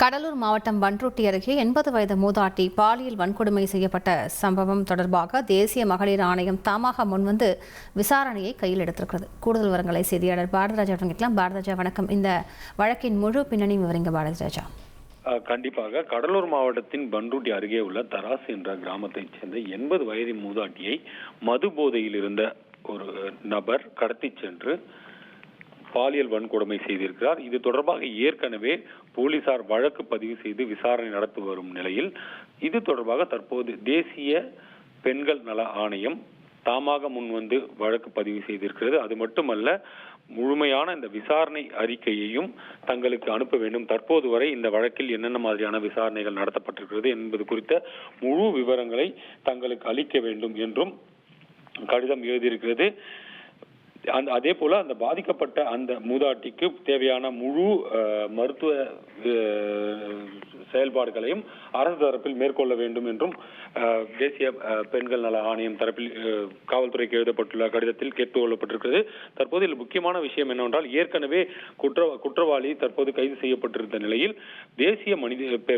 கடலூர் மாவட்டம் பண்ருட்டி அருகே 80 வயது மூதாட்டி பாலியல் வன்கொடுமை செய்யப்பட்ட சம்பவம் தொடர்பாக தேசிய மகளிர் ஆணையம் தாமாக முன்வந்து விசாரணையை கையில் எடுத்திருக்கிறது. கூடுதல் விவரங்களை செய்தியாளர் பாரதிராஜா வழங்கிக்கலாம். பாரதிராஜா வணக்கம். இந்த வழக்கின் முழு பின்னணி விவரிங்க பாரதிராஜா. கண்டிப்பாக கடலூர் மாவட்டத்தின் பண்ருட்டி அருகே உள்ள தராசு என்ற கிராமத்தைச் சேர்ந்த 80 வயது மூதாட்டியை மது போதையில் இருந்த ஒரு நபர் கடத்தி சென்று பாலியல் வன்கொடுமை செய்திருக்கிறார். இது தொடர்பாக ஏற்கனவே போலீசார் வழக்கு பதிவு செய்து விசாரணை நடத்தி வரும் நிலையில் இது தொடர்பாக தற்போது தேசிய பெண்கள் நல ஆணையம் தாமாக முன்வந்து வழக்கு பதிவு செய்திருக்கிறது. அது மட்டுமல்ல, முழுமையான இந்த விசாரணை அறிக்கையையும் தங்களுக்கு அனுப்ப வேண்டும். தற்போது வரை இந்த வழக்கில் என்னென்ன மாதிரியான விசாரணைகள் நடத்தப்பட்டிருக்கிறது என்பது குறித்த முழு விவரங்களை தங்களுக்கு அளிக்க வேண்டும் என்றும் கடிதம் எழுதியிருக்கிறது. அதே போல அந்த பாதிக்கப்பட்ட அந்த மூதாட்டிக்கு தேவையான முழு மருத்துவ செயல்பாடுகளையும் அரசு தரப்பில் மேற்கொள்ள வேண்டும் என்றும் தேசிய பெண்கள் நல ஆணையம் தரப்பில் காவல்துறைக்கு எழுதப்பட்டுள்ள கடிதத்தில் கேட்டுக்கொள்ளப்பட்டிருக்கிறது. தற்போது இதில் முக்கியமான விஷயம் என்னவென்றால், ஏற்கனவே குற்றவாளி தற்போது கைது செய்யப்பட்டிருந்த நிலையில் தேசிய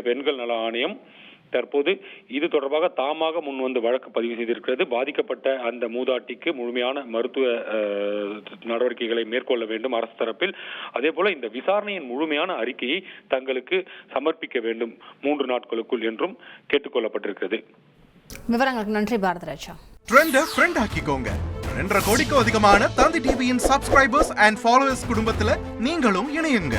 பெண்கள் நல ஆணையம் தற்போது இது தொடர்பாக தாமாக முன்வந்து வழக்கு பதிவு செய்திருக்கிறது. பாதிக்கப்பட்ட அந்த மூதாட்டிக்கு முழுமையான மருத்துவ நடவடிக்கைகளை மேற்கொள்ள வேண்டும் அரசு தரப்பில். அதே போல இந்த விசாரணையின் முழுமையான அறிக்கையை தங்களுக்கு சமர்ப்பிக்க வேண்டும் 3 நாட்களுக்குள் என்றும் கேட்டுக்கொள்ளப்பட்டிருக்கிறது. விவரங்களுக்கு நன்றி பாரதிராஜா. ட்ரெண்ட ஃப்ரெண்ட் ஆக்கிக்கோங்க. 2.5 கோடிக்கும் அதிகமான தந்தி டிவியின் சப்ஸ்கிரைபர்ஸ் அண்ட் ஃபாலோவர்ஸ் குடும்பத்துல நீங்களும் இணையுங்க.